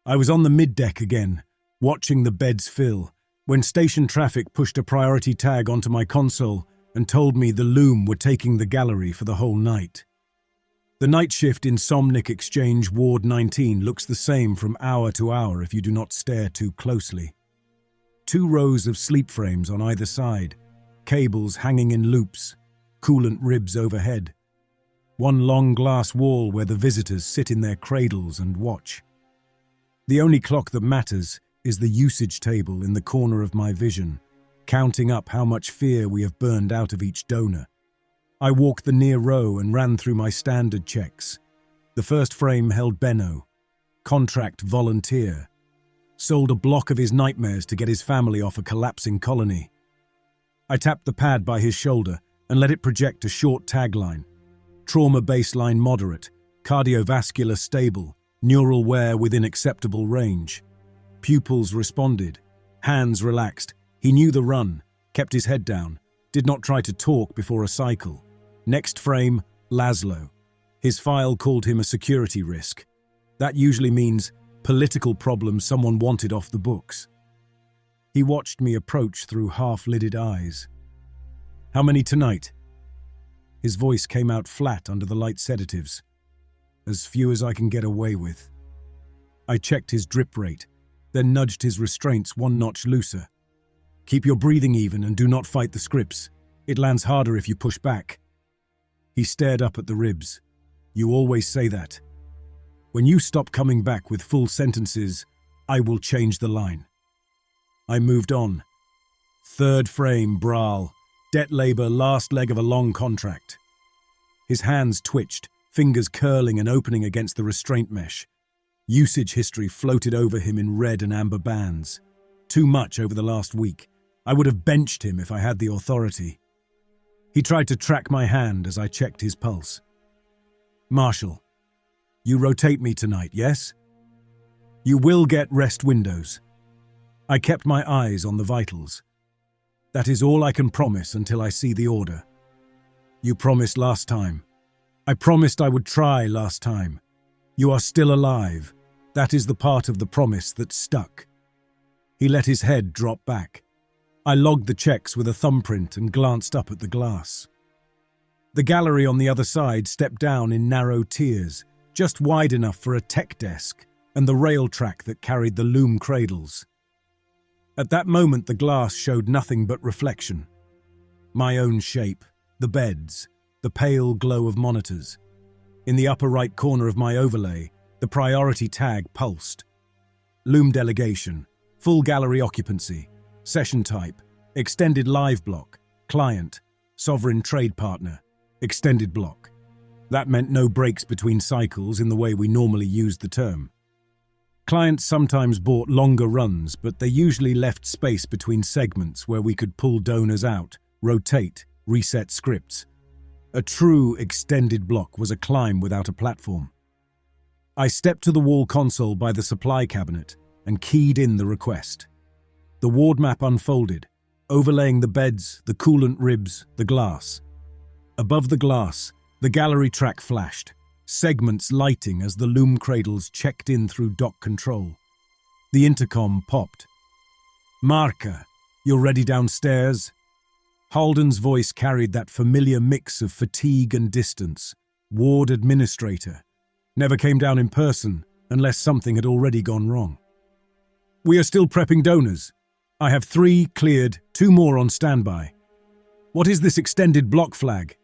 I was on the mid-deck again, watching the beds fill, when station traffic pushed a priority tag onto my console and told me the Loom were taking the gallery for the whole night. The night shift in Somnic Exchange Ward 19 looks the same from hour to hour if you do not stare too closely. 2 rows of sleep frames on either side, cables hanging in loops, coolant ribs overhead. 1 long glass wall where the visitors sit in their cradles and watch. The only clock that matters is the usage table in the corner of my vision, counting up how much fear we have burned out of each donor. I walked the near row and ran through my standard checks. The first frame held Benno, contract volunteer. Sold a block of his nightmares to get his family off a collapsing colony. I tapped the pad by his shoulder and let it project a short tagline. Trauma baseline moderate, cardiovascular stable, neural wear within acceptable range. Pupils responded, hands relaxed. He knew the run, kept his head down, did not try to talk before a cycle. Next frame, Laszlo. His file called him a security risk. That usually means political problems someone wanted off the books. He watched me approach through half-lidded eyes. How many tonight? His voice came out flat under the light sedatives. As few as I can get away with. I checked his drip rate, then nudged his restraints 1 notch looser. Keep your breathing even and do not fight the scripts. It lands harder if you push back. He stared up at the ribs. You always say that. When you stop coming back with full sentences, I will change the line. I moved on. 3rd frame, Braal. Debt labor, last leg of a long contract. His hands twitched, fingers curling and opening against the restraint mesh. Usage history floated over him in red and amber bands. Too much over the last week. I would have benched him if I had the authority. He tried to track my hand as I checked his pulse. Marshall, you rotate me tonight, yes? You will get rest windows. I kept my eyes on the vitals. That is all I can promise until I see the order. You promised last time. I promised I would try last time. You are still alive. That is the part of the promise that stuck. He let his head drop back. I logged the checks with a thumbprint and glanced up at the glass. The gallery on the other side stepped down in narrow tiers, just wide enough for a tech desk and the rail track that carried the Loom cradles. At that moment, the glass showed nothing but reflection. My own shape, the beds, the pale glow of monitors. In the upper right corner of my overlay, the priority tag pulsed. Loom delegation, full gallery occupancy, session type, extended live block, client, sovereign trade partner, extended block. That meant no breaks between cycles in the way we normally used the term. Clients sometimes bought longer runs, but they usually left space between segments where we could pull donors out, rotate, reset scripts. A true extended block was a climb without a platform. I stepped to the wall console by the supply cabinet and keyed in the request. The ward map unfolded, overlaying the beds, the coolant ribs, the glass. Above the glass, the gallery track flashed, segments lighting as the Loom cradles checked in through dock control. The intercom popped. Marka, you're ready downstairs? Halden's voice carried that familiar mix of fatigue and distance. Ward administrator. Never came down in person, unless something had already gone wrong. We are still prepping donors. I have 3 cleared, 2 more on standby. What is this extended block flag?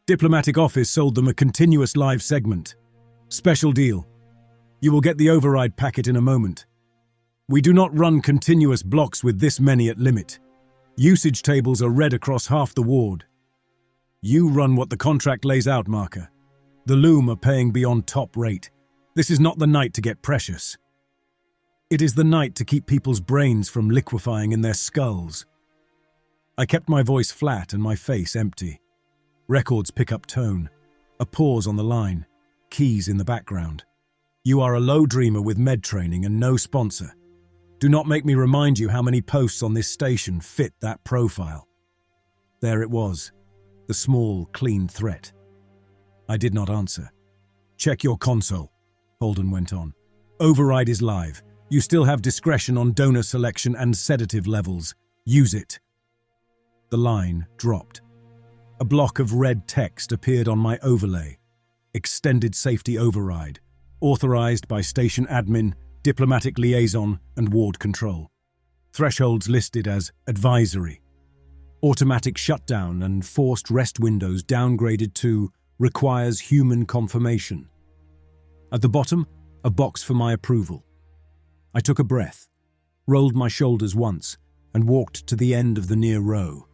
Diplomatic office sold them a continuous live segment. Special deal. You will get the override packet in a moment. We do not run continuous blocks with this many at limit. Usage tables are read across half the ward. You run what the contract lays out, Marka. The Loom are paying beyond top rate. This is not the night to get precious. It is the night to keep people's brains from liquefying in their skulls. I kept my voice flat and my face empty. Records pick up tone. A pause on the line. Keys in the background. You are a low dreamer with med training and no sponsor. Do not make me remind you how many posts on this station fit that profile. There it was. The small, clean threat. I did not answer. Check your console, Holden went on. Override is live. You still have discretion on donor selection and sedative levels. Use it. The line dropped. A block of red text appeared on my overlay. Extended safety override. Authorized by station admin, diplomatic liaison, and ward control. Thresholds listed as advisory. Automatic shutdown and forced rest windows downgraded to requires human confirmation. At the bottom, a box for my approval. I took a breath, rolled my shoulders once, and walked to the end of the near row.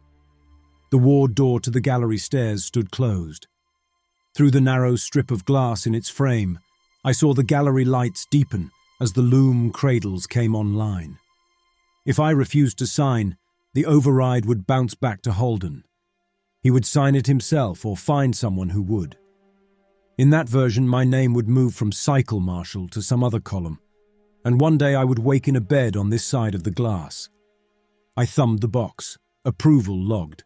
The ward door to the gallery stairs stood closed. Through the narrow strip of glass in its frame, I saw the gallery lights deepen as the Loom cradles came online. If I refused to sign, the override would bounce back to Holden. He would sign it himself or find someone who would. In that version, my name would move from Cycle Marshal to some other column, and one day I would wake in a bed on this side of the glass. I thumbed the box. Approval logged.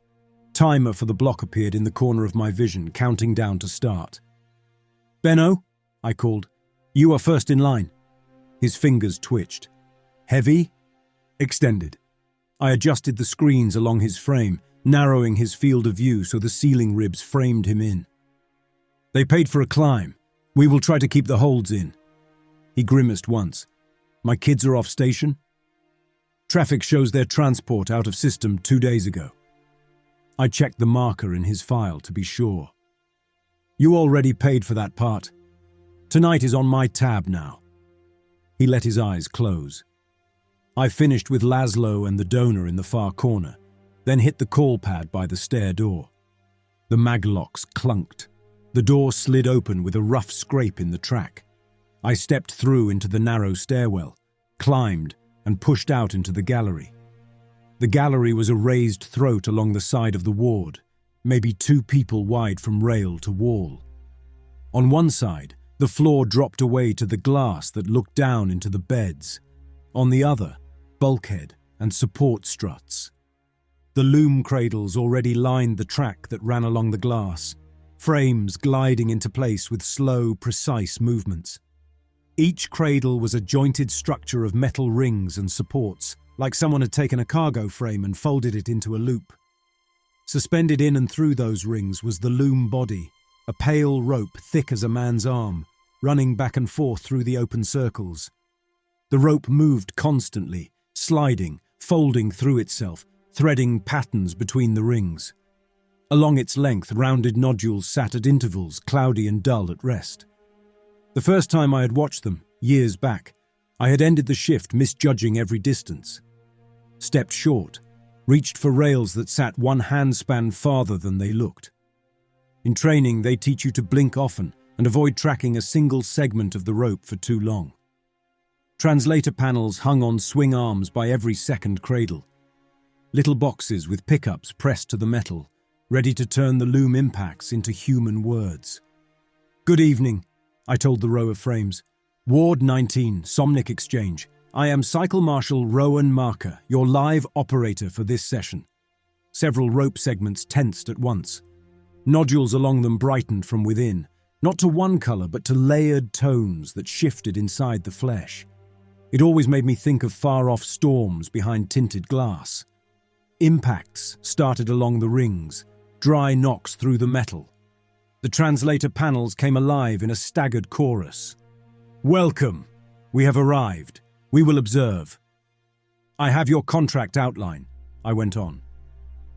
Timer for the block appeared in the corner of my vision, counting down to start. "Benno," I called. "You are first in line." His fingers twitched. "Heavy?" "Extended." I adjusted the screens along his frame, narrowing his field of view so the ceiling ribs framed him in. "They paid for a climb. We will try to keep the holds in." He grimaced once. "My kids are off station?" "Traffic shows their transport out of system 2 days ago." I checked the marker in his file to be sure. "You already paid for that part. Tonight is on my tab now." He let his eyes close. I finished with Laszlo and the donor in the far corner, then hit the call pad by the stair door. The maglocks clunked. The door slid open with a rough scrape in the track. I stepped through into the narrow stairwell, climbed, and pushed out into the gallery. The gallery was a raised throat along the side of the ward, maybe 2 people wide from rail to wall. On one side, the floor dropped away to the glass that looked down into the beds. On the other, bulkhead and support struts. The Loom cradles already lined the track that ran along the glass, frames gliding into place with slow, precise movements. Each cradle was a jointed structure of metal rings and supports, like someone had taken a cargo frame and folded it into a loop. Suspended in and through those rings was the Loom body, a pale rope thick as a man's arm, running back and forth through the open circles. The rope moved constantly, sliding, folding through itself, threading patterns between the rings. Along its length, rounded nodules sat at intervals, cloudy and dull at rest. The first time I had watched them, years back, I had ended the shift misjudging every distance. Stepped short, reached for rails that sat 1 handspan farther than they looked. In training, they teach you to blink often and avoid tracking a single segment of the rope for too long. Translator panels hung on swing arms by every second cradle. Little boxes with pickups pressed to the metal, ready to turn the Loom impacts into human words. "Good evening," I told the row of frames. "Ward 19, Somnic Exchange. I am Cycle Marshal Roan Marker, your live operator for this session." Several rope segments tensed at once. Nodules along them brightened from within, not to one color but to layered tones that shifted inside the flesh. It always made me think of far-off storms behind tinted glass. Impacts started along the rings, dry knocks through the metal. The translator panels came alive in a staggered chorus. "Welcome. We have arrived. We will observe." "I have your contract outline," I went on.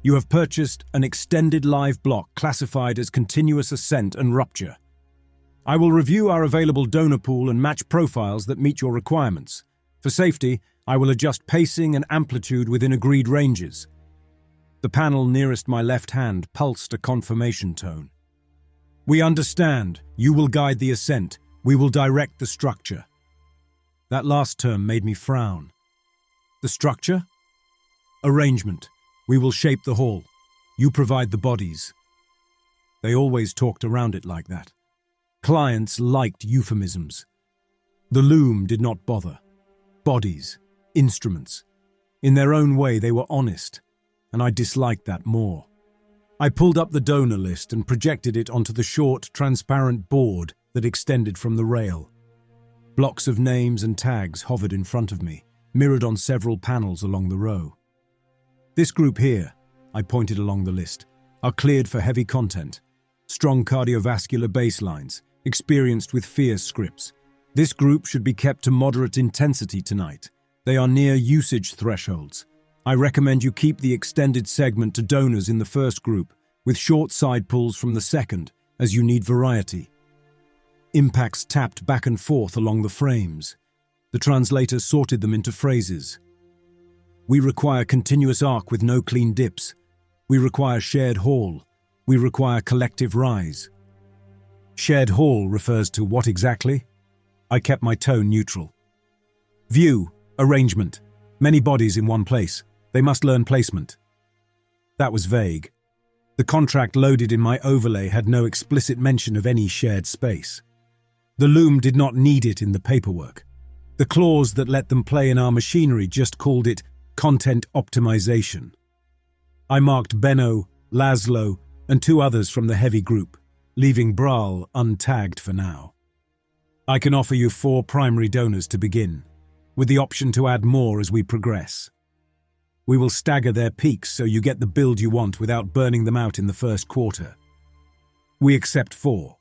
"You have purchased an extended live block classified as continuous ascent and rupture. I will review our available donor pool and match profiles that meet your requirements. For safety, I will adjust pacing and amplitude within agreed ranges." The panel nearest my left hand pulsed a confirmation tone. "We understand. You will guide the ascent. We will direct the structure." That last term made me frown. The structure? Arrangement. We will shape the hall. You provide the bodies. They always talked around it like that. Clients liked euphemisms. The Loom did not bother. Bodies, instruments. In their own way, they were honest, and I disliked that more. I pulled up the donor list and projected it onto the short, transparent board that extended from the rail. Blocks of names and tags hovered in front of me, mirrored on several panels along the row. This group here, I pointed along the list, are cleared for heavy content. Strong cardiovascular baselines, experienced with fierce scripts. This group should be kept to moderate intensity tonight. They are near usage thresholds. I recommend you keep the extended segment to donors in the first group, with short side pulls from the second, as you need variety. Impacts tapped back and forth along the frames. The translator sorted them into phrases. We require continuous arc with no clean dips. We require shared hall. We require collective rise. Shared hall refers to what exactly? I kept my tone neutral. View, arrangement. Many bodies in one place. They must learn placement. That was vague. The contract loaded in my overlay had no explicit mention of any shared space. The Loom did not need it in the paperwork. The clause that let them play in our machinery just called it content optimization. I marked Benno, Laszlo, and 2 others from the heavy group, leaving Braal untagged for now. I can offer you 4 primary donors to begin, with the option to add more as we progress. We will stagger their peaks so you get the build you want without burning them out in the first quarter. We accept 4.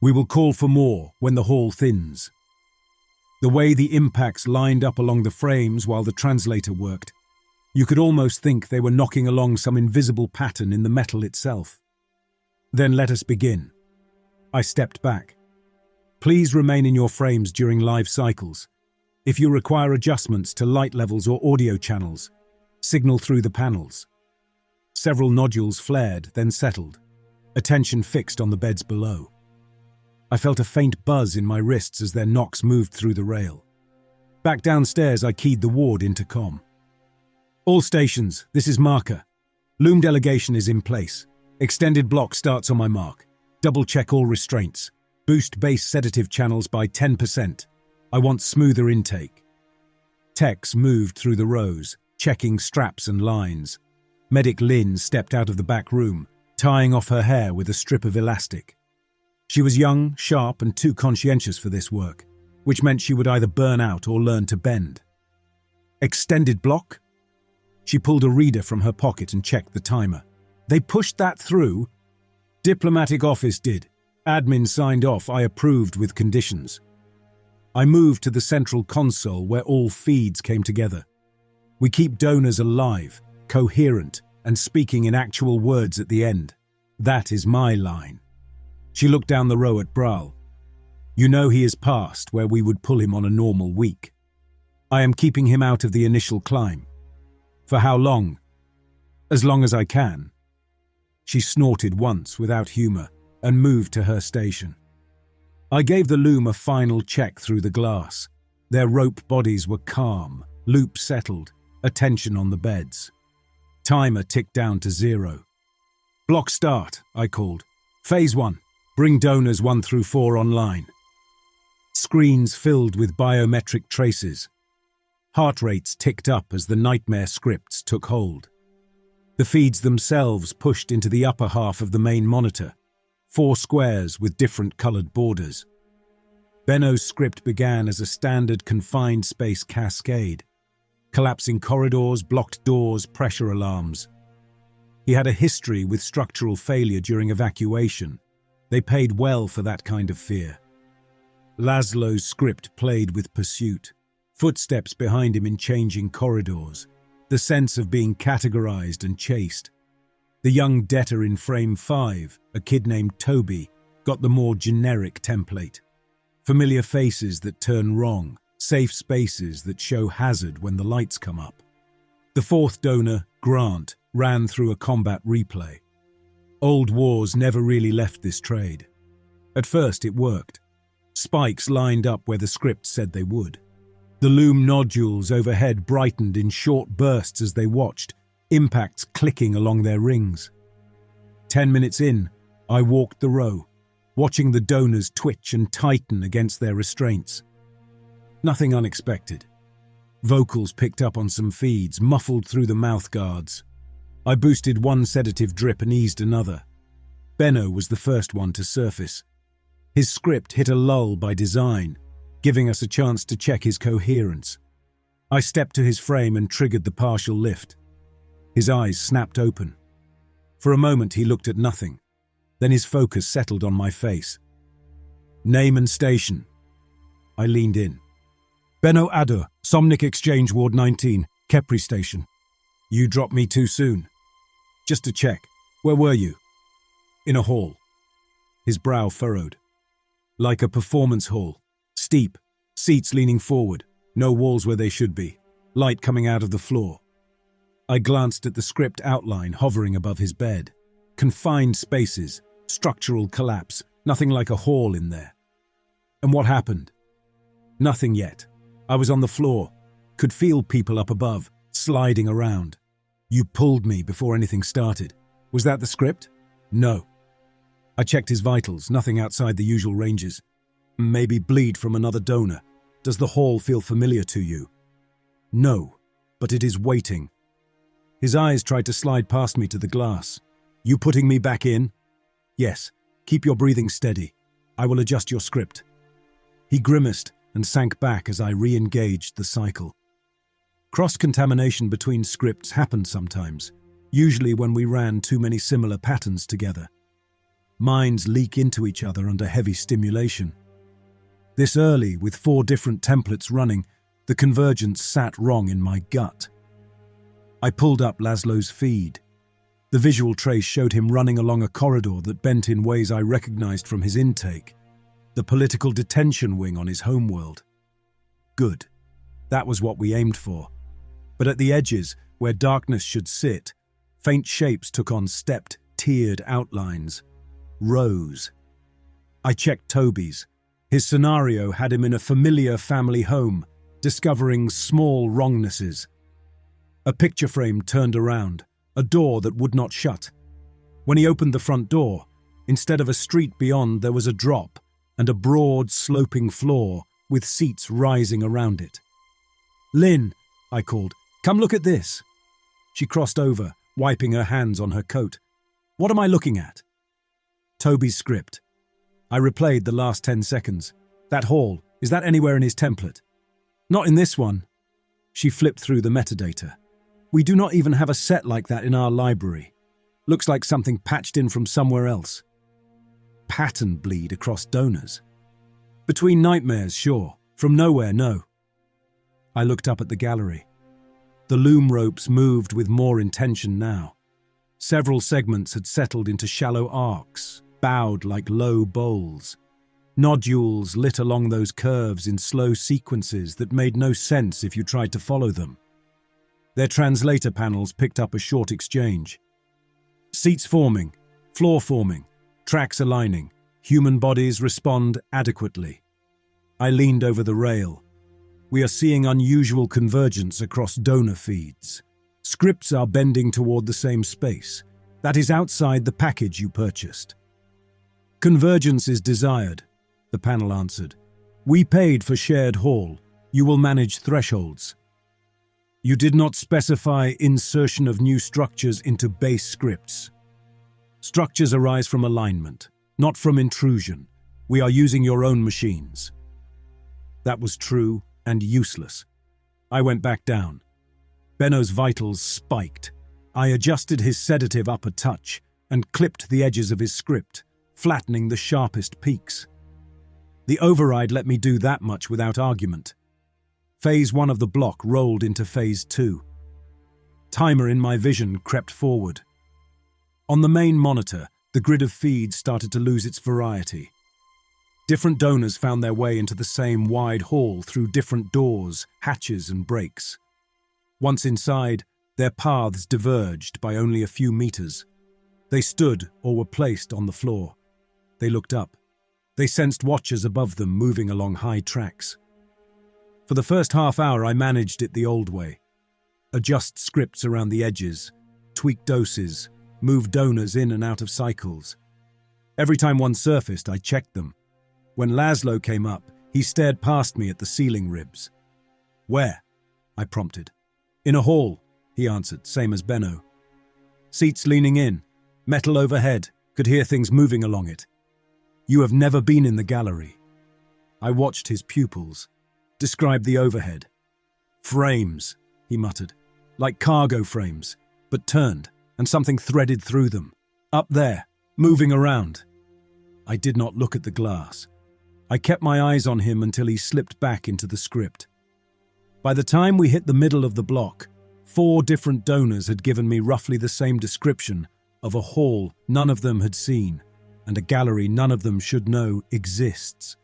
We will call for more when the hall thins. The way the impacts lined up along the frames while the translator worked, you could almost think they were knocking along some invisible pattern in the metal itself. Then let us begin. I stepped back. Please remain in your frames during live cycles. If you require adjustments to light levels or audio channels, signal through the panels. Several nodules flared, then settled, attention fixed on the beds below. I felt a faint buzz in my wrists as their knocks moved through the rail. Back downstairs, I keyed the ward intercom. All stations, this is Marker. Loom delegation is in place. Extended block starts on my mark. Double-check all restraints. Boost base sedative channels by 10%. I want smoother intake. Techs moved through the rows, checking straps and lines. Medic Lynn stepped out of the back room, tying off her hair with a strip of elastic. She was young, sharp, and too conscientious for this work, which meant she would either burn out or learn to bend. Extended block? She pulled a reader from her pocket and checked the timer. They pushed that through? Diplomatic office did. Admin signed off. I approved with conditions. I moved to the central console where all feeds came together. We keep donors alive, coherent, and speaking in actual words at the end. That is my line. She looked down the row at Braal. You know he is past where we would pull him on a normal week. I am keeping him out of the initial climb. For how long? As long as I can. She snorted once without humor and moved to her station. I gave the Loom a final check through the glass. Their rope bodies were calm, loop settled, attention on the beds. Timer ticked down to 0. Block start, I called. Phase 1. Bring donors 1 through 4 online. Screens filled with biometric traces. Heart rates ticked up as the nightmare scripts took hold. The feeds themselves pushed into the upper half of the main monitor, 4 squares with different colored borders. Benno's script began as a standard confined space cascade, collapsing corridors, blocked doors, pressure alarms. He had a history with structural failure during evacuation. They paid well for that kind of fear. Laszlo's script played with pursuit, footsteps behind him in changing corridors, the sense of being categorized and chased. The young debtor in frame 5, a kid named Toby, got the more generic template. Familiar faces that turn wrong, safe spaces that show hazard when the lights come up. The 4th donor, Grant, ran through a combat replay. Old wars never really left this trade. At first it worked. Spikes lined up where the script said they would. The Loom nodules overhead brightened in short bursts as they watched, impacts clicking along their rings. 10 minutes in, I walked the row, watching the donors twitch and tighten against their restraints. Nothing unexpected. Vocals picked up on some feeds, muffled through the mouth guards. I boosted 1 sedative drip and eased another. Benno was the first one to surface. His script hit a lull by design. giving us a chance to check his coherence. I stepped to his frame and triggered the partial lift. His eyes snapped open. For a moment he looked at nothing. Then his focus settled on my face. "Name and station." I leaned in. "Benno Adder, Somnik Exchange Ward 19, Khepri Station." "You dropped me too soon." "Just to check. Where were you?" "In a hall." His brow furrowed. "Like a performance hall. Steep, seats leaning forward, no walls where they should be, light coming out of the floor." I glanced at the script outline hovering above his bed. Confined spaces, structural collapse, nothing like a hall in there. "And what happened?" "Nothing yet. I was on the floor, could feel people up above, sliding around. You pulled me before anything started. Was that the script?" "No." I checked his vitals, nothing outside the usual ranges. "Maybe bleed from another donor. Does the hall feel familiar to you?" "No, but it is waiting." His eyes tried to slide past me to the glass. "You putting me back in?" "Yes. Keep your breathing steady. I will adjust your script." He grimaced and sank back as I re-engaged the cycle. Cross-contamination between scripts happened sometimes, usually when we ran too many similar patterns together. Minds leak into each other under heavy stimulation. This early, with 4 different templates running, the convergence sat wrong in my gut. I pulled up Laszlo's feed. The visual trace showed him running along a corridor that bent in ways I recognized from his intake, the political detention wing on his homeworld. Good. That was what we aimed for. But at the edges, where darkness should sit, faint shapes took on stepped, tiered outlines. Rows. I checked Toby's. His scenario had him in a familiar family home, discovering small wrongnesses. A picture frame turned around, a door that would not shut. When he opened the front door, instead of a street beyond, there was a drop and a broad, sloping floor with seats rising around it. "Lynn," I called, "come look at this." She crossed over, wiping her hands on her coat. "What am I looking at?" Toby's script. I replayed the last 10 seconds. "That hall, is that anywhere in his template?" "Not in this one." She flipped through the metadata. "We do not even have a set like that in our library. Looks like something patched in from somewhere else." Pattern bleed across donors. "Between nightmares, sure. From nowhere, no." I looked up at the gallery. The loom ropes moved with more intention now. Several segments had settled into shallow arcs, bowed like low bowls. Nodules lit along those curves in slow sequences that made no sense if you tried to follow them. Their translator panels picked up a short exchange. "Seats forming, floor forming, tracks aligning, human bodies respond adequately." I leaned over the rail. "We are seeing unusual convergence across donor feeds. Scripts are bending toward the same space. That is outside the package you purchased." "Convergence is desired," the panel answered. "We paid for shared hall. You will manage thresholds." "You did not specify insertion of new structures into base scripts." "Structures arise from alignment, not from intrusion. We are using your own machines." That was true and useless. I went back down. Benno's vitals spiked. I adjusted his sedative up a touch and clipped the edges of his script, flattening the sharpest peaks. The override let me do that much without argument. Phase 1 of the block rolled into Phase 2. Timer in my vision crept forward. On the main monitor, the grid of feeds started to lose its variety. Different donors found their way into the same wide hall through different doors, hatches, and breaks. Once inside, their paths diverged by only a few meters. They stood or were placed on the floor. They looked up. They sensed watchers above them moving along high tracks. For the first half hour, I managed it the old way. Adjust scripts around the edges, tweak doses, move donors in and out of cycles. Every time one surfaced, I checked them. When Laszlo came up, he stared past me at the ceiling ribs. "Where?" I prompted. "In a hall," he answered, same as Benno. "Seats leaning in, metal overhead, could hear things moving along it." "You have never been in the gallery." I watched his pupils. Described the overhead. Frames, he muttered, like cargo frames, but turned, and something threaded through them. Up there, moving around. I did not look at the glass. I kept my eyes on him until he slipped back into the script. By the time we hit the middle of the block, 4 different donors had given me roughly the same description of a hall none of them had seen, and a gallery none of them should know exists.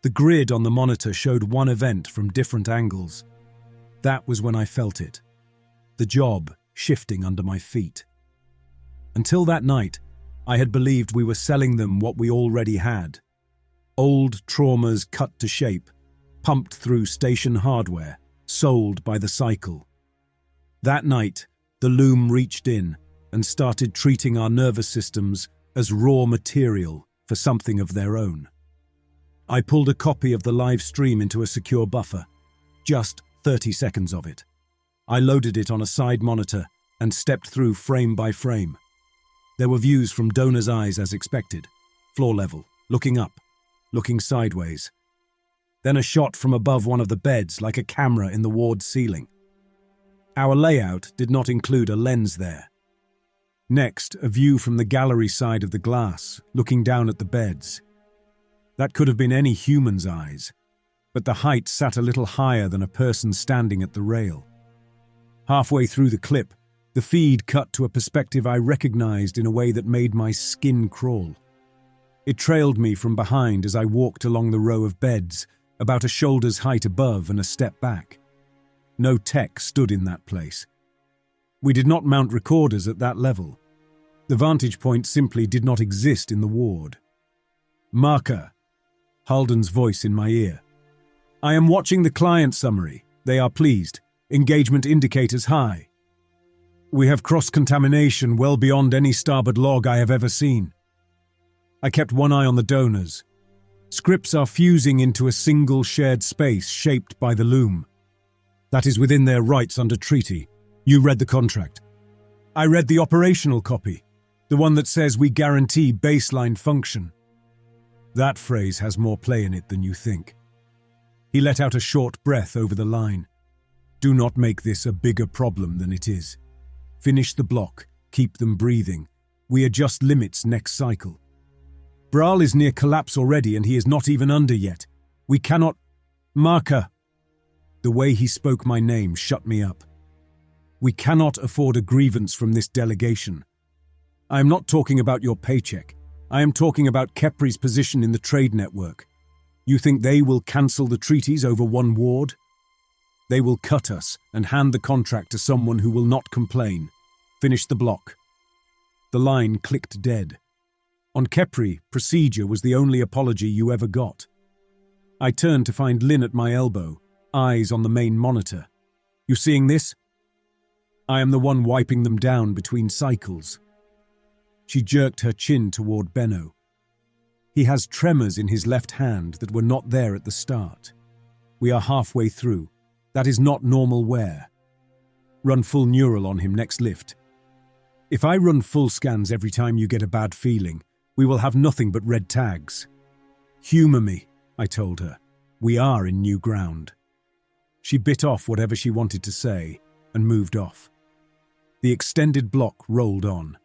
The grid on the monitor showed one event from different angles. That was when I felt it. The job shifting under my feet. Until that night, I had believed we were selling them what we already had. Old traumas cut to shape, pumped through station hardware, sold by the cycle. That night, the Loom reached in and started treating our nervous systems as raw material for something of their own. I pulled a copy of the live stream into a secure buffer, just 30 seconds of it. I loaded it on a side monitor and stepped through frame by frame. There were views from donors' eyes as expected, floor level, looking up, looking sideways. Then a shot from above one of the beds like a camera in the ward ceiling. Our layout did not include a lens there. Next, a view from the gallery side of the glass, looking down at the beds. That could have been any human's eyes, but the height sat a little higher than a person standing at the rail. Halfway through the clip, the feed cut to a perspective I recognized in a way that made my skin crawl. It trailed me from behind as I walked along the row of beds, about a shoulder's height above and a step back. No tech stood in that place. We did not mount recorders at that level. The vantage point simply did not exist in the ward. "Marker," Halden's voice in my ear. "I am watching the client summary. They are pleased. Engagement indicators high. We have cross-contamination well beyond any starboard log I have ever seen." I kept one eye on the donors. Scripts are fusing into a single shared space shaped by the Loom. That is within their rights under treaty. You read the contract. I read the operational copy, the one that says we guarantee baseline function. That phrase has more play in it than you think. He let out a short breath over the line. Do not make this a bigger problem than it is. Finish the block, keep them breathing. We adjust limits next cycle. Braal is near collapse already and he is not even under yet. We cannot... Marker. The way he spoke my name shut me up. We cannot afford a grievance from this delegation. I am not talking about your paycheck. I am talking about Khepri's position in the trade network. You think they will cancel the treaties over one ward? They will cut us and hand the contract to someone who will not complain. Finish the block. The line clicked dead. On Khepri, procedure was the only apology you ever got. I turned to find Lynn at my elbow, eyes on the main monitor. You seeing this? I am the one wiping them down between cycles. She jerked her chin toward Benno. He has tremors in his left hand that were not there at the start. We are halfway through. That is not normal wear. Run full neural on him next lift. If I run full scans every time you get a bad feeling, we will have nothing but red tags. Humor me, I told her. We are in new ground. She bit off whatever she wanted to say and moved off. The extended block rolled on.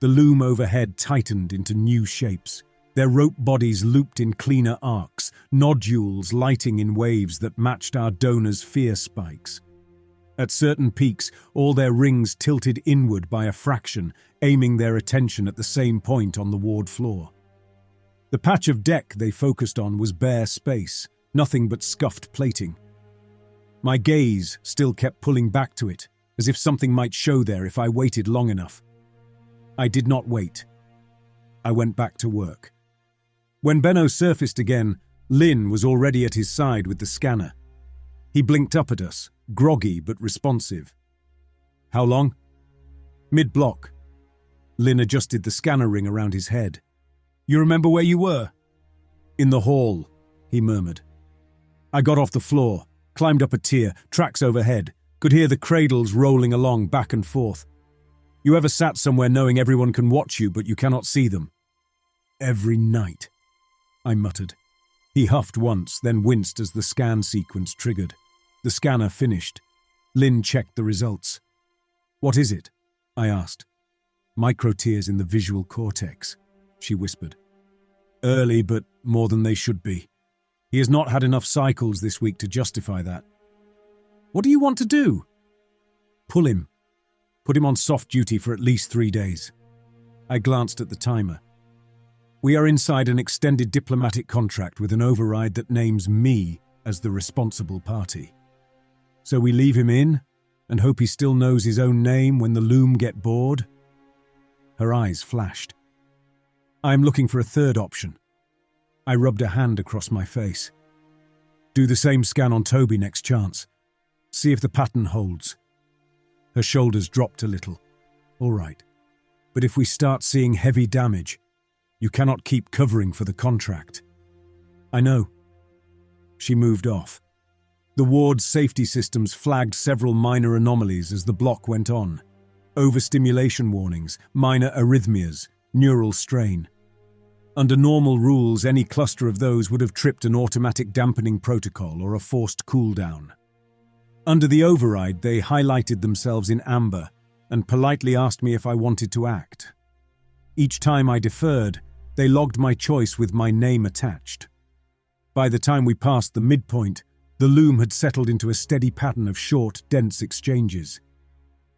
The Loom overhead tightened into new shapes. Their rope bodies looped in cleaner arcs, nodules lighting in waves that matched our donors' fear spikes. At certain peaks, all their rings tilted inward by a fraction, aiming their attention at the same point on the ward floor. The patch of deck they focused on was bare space, nothing but scuffed plating. My gaze still kept pulling back to it, as if something might show there if I waited long enough. I did not wait. I went back to work. When Benno surfaced again, Lynn was already at his side with the scanner. He blinked up at us, groggy but responsive. How long? Mid-block. Lynn adjusted the scanner ring around his head. You remember where you were? In the hall, he murmured. I got off the floor, climbed up a tier, tracks overhead, could hear the cradles rolling along back and forth. You ever sat somewhere knowing everyone can watch you but you cannot see them? Every night, I muttered. He huffed once, then winced as the scan sequence triggered. The scanner finished. Lynn checked the results. "What is it?" I asked. "Microtears in the visual cortex," she whispered. "Early, but more than they should be. He has not had enough cycles this week to justify that." "What do you want to do?" "Pull him. Put him on soft duty for at least 3 days." I glanced at the timer. "We are inside an extended diplomatic contract with an override that names me as the responsible party. So we leave him in and hope he still knows his own name when the Loom get bored?" Her eyes flashed. "I am looking for a third option." I rubbed a hand across my face. "Do the same scan on Toby next chance. See if the pattern holds." Her shoulders dropped a little. "All right. But if we start seeing heavy damage, you cannot keep covering for the contract." "I know." She moved off. The ward's safety systems flagged several minor anomalies as the block went on. Overstimulation warnings, minor arrhythmias, neural strain. Under normal rules, any cluster of those would have tripped an automatic dampening protocol or a forced cooldown. Under the override, they highlighted themselves in amber and politely asked me if I wanted to act. Each time I deferred, they logged my choice with my name attached. By the time we passed the midpoint, the Loom had settled into a steady pattern of short, dense exchanges.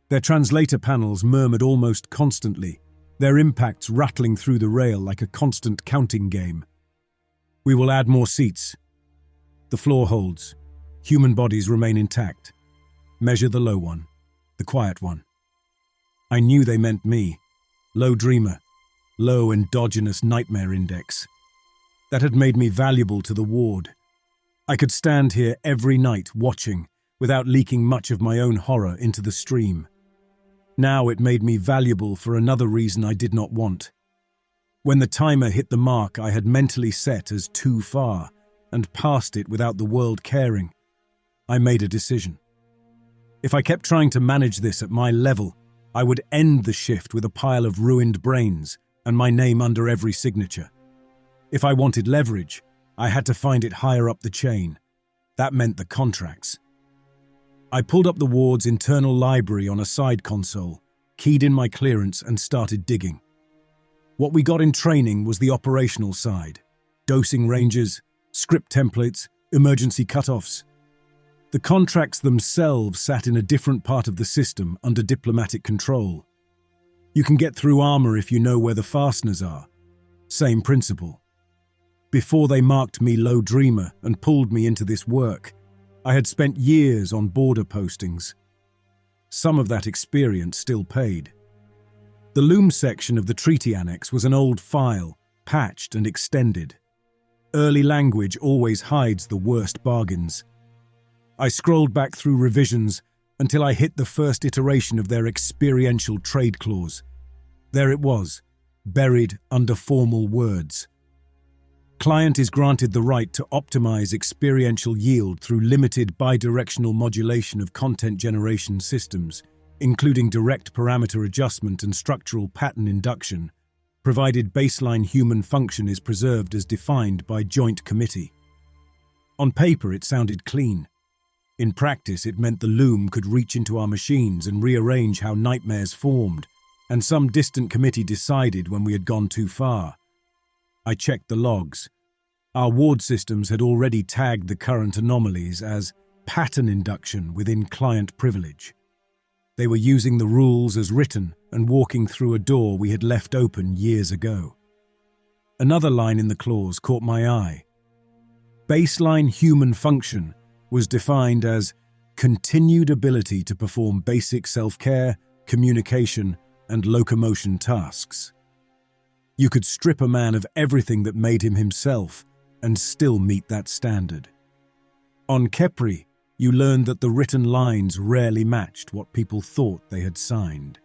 Their translator panels murmured almost constantly, their impacts rattling through the rail like a constant counting game. "We will add more seats. The floor holds. Human bodies remain intact. Measure the low one, the quiet one." I knew they meant me. Low dreamer, low endogenous nightmare index. That had made me valuable to the ward. I could stand here every night watching, without leaking much of my own horror into the stream. Now it made me valuable for another reason I did not want. When the timer hit the mark I had mentally set as too far, and passed it without the world caring, I made a decision. If I kept trying to manage this at my level, I would end the shift with a pile of ruined brains and my name under every signature. If I wanted leverage, I had to find it higher up the chain. That meant the contracts. I pulled up the ward's internal library on a side console, keyed in my clearance and started digging. What we got in training was the operational side. Dosing ranges, script templates, emergency cutoffs. The contracts themselves sat in a different part of the system under diplomatic control. You can get through armor if you know where the fasteners are. Same principle. Before they marked me low dreamer and pulled me into this work, I had spent years on border postings. Some of that experience still paid. The Loom section of the treaty annex was an old file, patched and extended. Early language always hides the worst bargains. I scrolled back through revisions until I hit the first iteration of their experiential trade clause. There it was, buried under formal words. Client is granted the right to optimize experiential yield through limited bidirectional modulation of content generation systems, including direct parameter adjustment and structural pattern induction, provided baseline human function is preserved as defined by joint committee. On paper, it sounded clean. In practice, it meant the Loom could reach into our machines and rearrange how nightmares formed, and some distant committee decided when we had gone too far. I checked the logs. Our ward systems had already tagged the current anomalies as pattern induction within client privilege. They were using the rules as written and walking through a door we had left open years ago. Another line in the clause caught my eye. Baseline human function was defined as continued ability to perform basic self-care, communication, and locomotion tasks. You could strip a man of everything that made him himself and still meet that standard. On Khepri, you learned that the written lines rarely matched what people thought they had signed.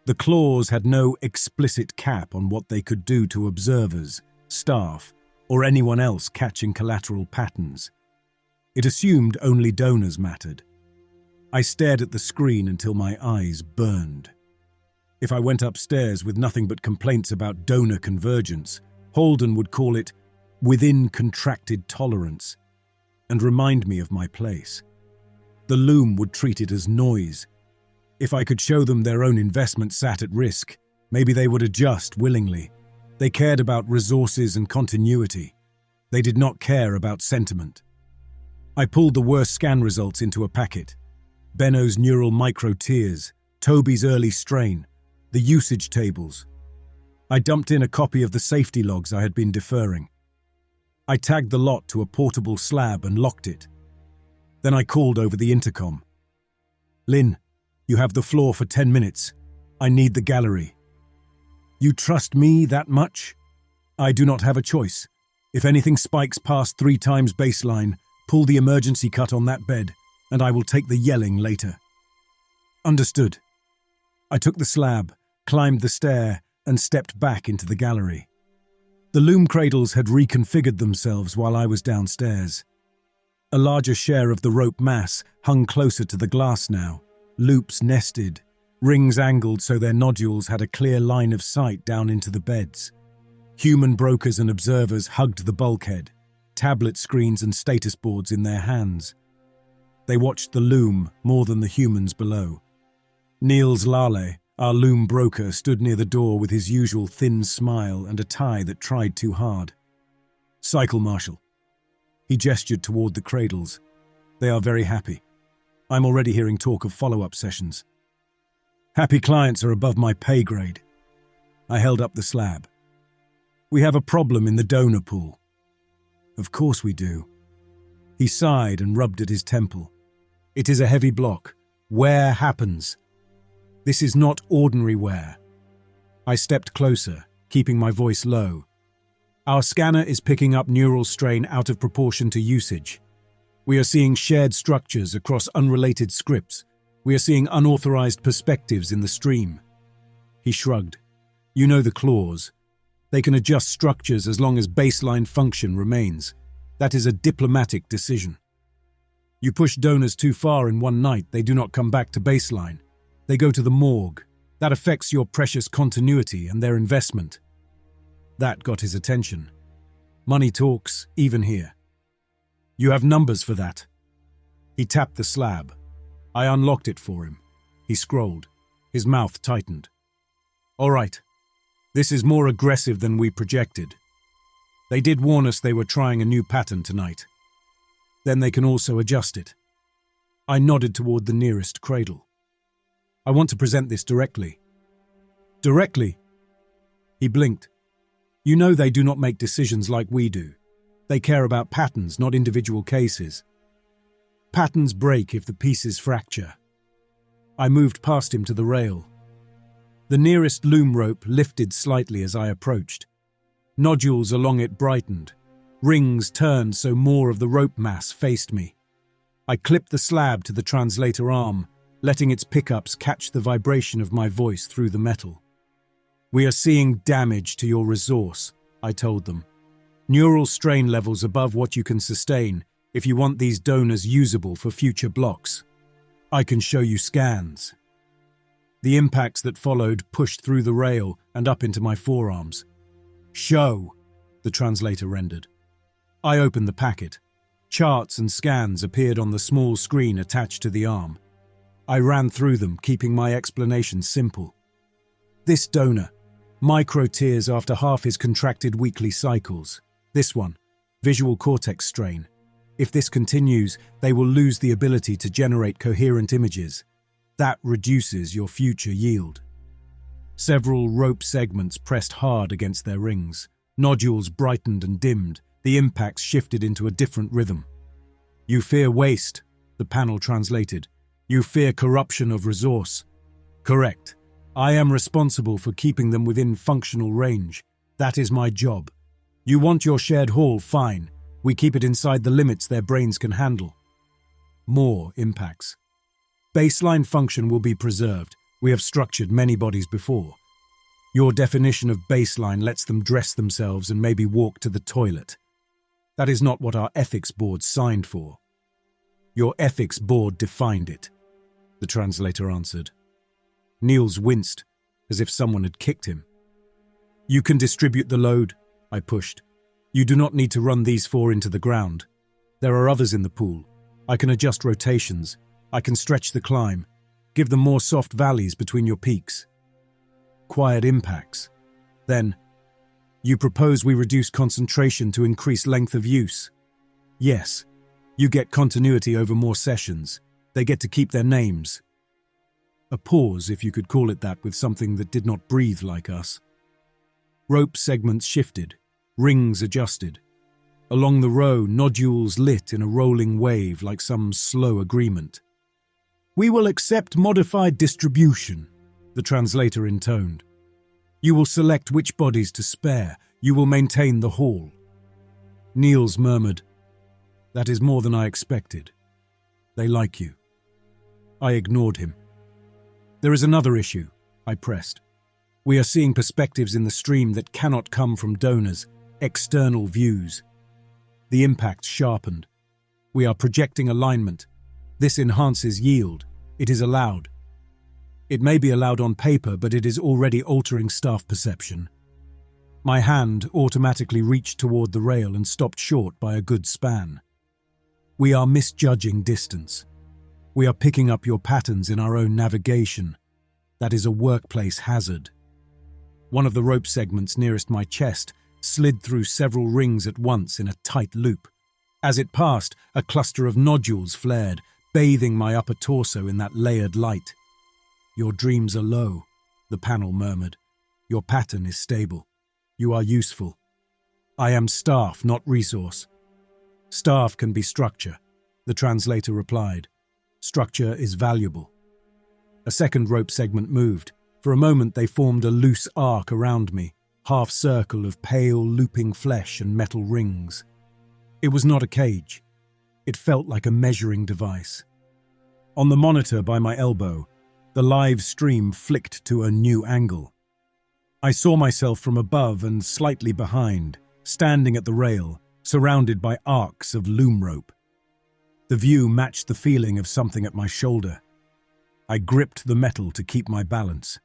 The clause had no explicit cap on what they could do to observers, staff, or anyone else catching collateral patterns. It assumed only donors mattered. I stared at the screen until my eyes burned. If I went upstairs with nothing but complaints about donor convergence, Holden would call it within contracted tolerance, and remind me of my place. The Loom would treat it as noise. If I could show them their own investment sat at risk, maybe they would adjust willingly. They cared about resources and continuity. They did not care about sentiment. I pulled the worst scan results into a packet. Benno's neural micro-tears, Toby's early strain, the usage tables. I dumped in a copy of the safety logs I had been deferring. I tagged the lot to a portable slab and locked it. Then I called over the intercom. "Lynn, you have the floor for 10 minutes. I need the gallery." "You trust me that much?" "I do not have a choice. If anything spikes past 3 times baseline, pull the emergency cut on that bed, and I will take the yelling later." "Understood." I took the slab, climbed the stair, and stepped back into the gallery. The Loom cradles had reconfigured themselves while I was downstairs. A larger share of the rope mass hung closer to the glass now, loops nested, rings angled so their nodules had a clear line of sight down into the beds. Human brokers and observers hugged the bulkhead, tablet screens and status boards in their hands. They watched the Loom more than the humans below. Niels Lale, our Loom broker, stood near the door with his usual thin smile and a tie that tried too hard. "Cycle Marshal." He gestured toward the cradles. "They are very happy. I'm already hearing talk of follow-up sessions. Happy clients are above my pay grade." I held up the slab. "We have a problem in the donor pool." "Of course we do." He sighed and rubbed at his temple. "It is a heavy block. Wear happens. This is not ordinary wear." I stepped closer, keeping my voice low. "Our scanner is picking up neural strain out of proportion to usage. We are seeing shared structures across unrelated scripts. We are seeing unauthorized perspectives in the stream." He shrugged. "You know the clause. They can adjust structures as long as baseline function remains. That is a diplomatic decision. You push donors too far in one night, they do not come back to baseline. They go to the morgue. That affects your precious continuity and their investment." That got his attention. Money talks, even here. "You have numbers for that." He tapped the slab. I unlocked it for him. He scrolled. His mouth tightened. "All right. This is more aggressive than we projected. They did warn us they were trying a new pattern tonight. Then they can also adjust it." I nodded toward the nearest cradle. "I want to present this directly." "Directly?" He blinked. "You know they do not make decisions like we do. They care about patterns, not individual cases. Patterns break if the pieces fracture." I moved past him to the rail. The nearest Loom rope lifted slightly as I approached. Nodules along it brightened. Rings turned so more of the rope mass faced me. I clipped the slab to the translator arm, letting its pickups catch the vibration of my voice through the metal. "We are seeing damage to your resource," I told them. "Neural strain levels above what you can sustain if you want these donors usable for future blocks. I can show you scans." The impacts that followed pushed through the rail and up into my forearms. "Show," the translator rendered. I opened the packet. Charts and scans appeared on the small screen attached to the arm. I ran through them, keeping my explanation simple. This donor, micro-tears after half his contracted weekly cycles. This one, visual cortex strain. If this continues, they will lose the ability to generate coherent images. That reduces your future yield. Several rope segments pressed hard against their rings. Nodules brightened and dimmed. The impacts shifted into a different rhythm. "You fear waste," the panel translated. "You fear corruption of resource." "Correct. I am responsible for keeping them within functional range. That is my job. You want your shared hall, fine. We keep it inside the limits their brains can handle." More impacts. "Baseline function will be preserved. We have structured many bodies before. Your definition of baseline lets them dress themselves and maybe walk to the toilet. That is not what our ethics board signed for." "Your ethics board defined it," the translator answered. Niels winced, as if someone had kicked him. "You can distribute the load," I pushed. You do not need to run these 4 into the ground. There are others in the pool. I can adjust rotations. I can stretch the climb. Give them more soft valleys between your peaks. Quiet impacts. Then, you propose we reduce concentration to increase length of use. Yes, you get continuity over more sessions. They get to keep their names. A pause, if you could call it that, with something that did not breathe like us. Rope segments shifted, rings adjusted. Along the row, nodules lit in a rolling wave like some slow agreement. "We will accept modified distribution," the translator intoned. "You will select which bodies to spare. You will maintain the hall." Niels murmured, "That is more than I expected. They like you." I ignored him. "There is another issue," I pressed. "We are seeing perspectives in the stream that cannot come from donors, external views. The impact sharpened. We are projecting alignment. This enhances yield. It is allowed. It may be allowed on paper, but it is already altering staff perception." My hand automatically reached toward the rail and stopped short by a good span. "We are misjudging distance. We are picking up your patterns in our own navigation. That is a workplace hazard." One of the rope segments nearest my chest slid through several rings at once in a tight loop. As it passed, a cluster of nodules flared, bathing my upper torso in that layered light. "Your dreams are low," the panel murmured. "Your pattern is stable. You are useful." "I am staff, not resource." "Staff can be structure," the translator replied. "Structure is valuable." A second rope segment moved. For a moment they formed a loose arc around me, half-circle of pale, looping flesh and metal rings. It was not a cage. It felt like a measuring device. On the monitor by my elbow, the live stream flicked to a new angle. I saw myself from above and slightly behind, standing at the rail, surrounded by arcs of loom rope. The view matched the feeling of something at my shoulder. I gripped the metal to keep my balance.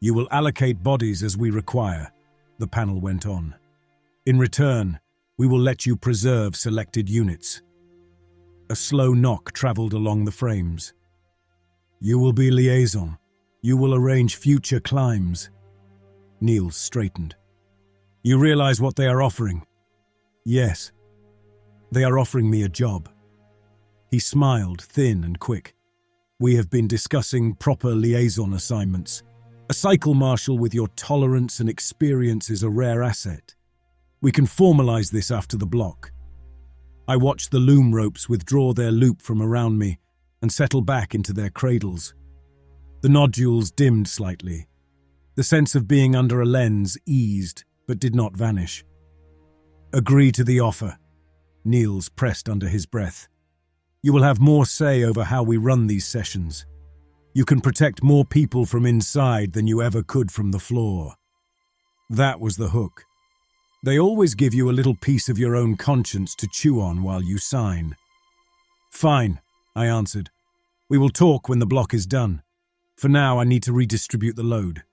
"You will allocate bodies as we require," the panel went on. "In return, we will let you preserve selected units." A slow knock traveled along the frames. "You will be Liaison. You will arrange future climbs." Niels straightened. "You realize what they are offering?" "Yes. They are offering me a job." He smiled, thin and quick. "We have been discussing proper liaison assignments. A cycle marshal with your tolerance and experience is a rare asset. We can formalize this after the block." I watched the loom ropes withdraw their loop from around me and settle back into their cradles. The nodules dimmed slightly. The sense of being under a lens eased, but did not vanish. "Agree to the offer," Niels pressed under his breath. "You will have more say over how we run these sessions. You can protect more people from inside than you ever could from the floor." That was the hook. They always give you a little piece of your own conscience to chew on while you sign. "Fine," I answered. "We will talk when the block is done. For now, I need to redistribute the load."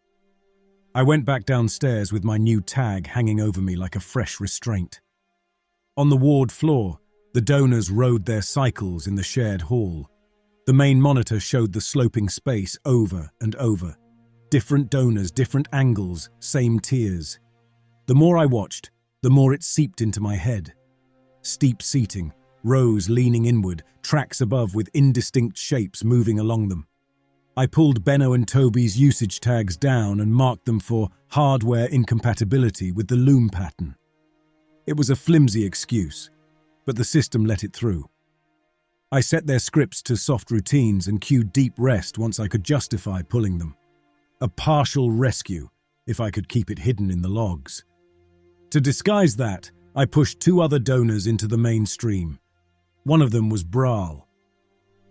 I went back downstairs with my new tag hanging over me like a fresh restraint. On the ward floor, the donors rode their cycles in the shared hall. The main monitor showed the sloping space over and over. Different donors, different angles, same tiers. The more I watched, the more it seeped into my head. Steep seating, rows leaning inward, tracks above with indistinct shapes moving along them. I pulled Benno and Toby's usage tags down and marked them for hardware incompatibility with the Loom pattern. It was a flimsy excuse, but the system let it through. I set their scripts to soft routines and cued deep rest once I could justify pulling them. A partial rescue, if I could keep it hidden in the logs. To disguise that, I pushed 2 other donors into the mainstream. One of them was Braal.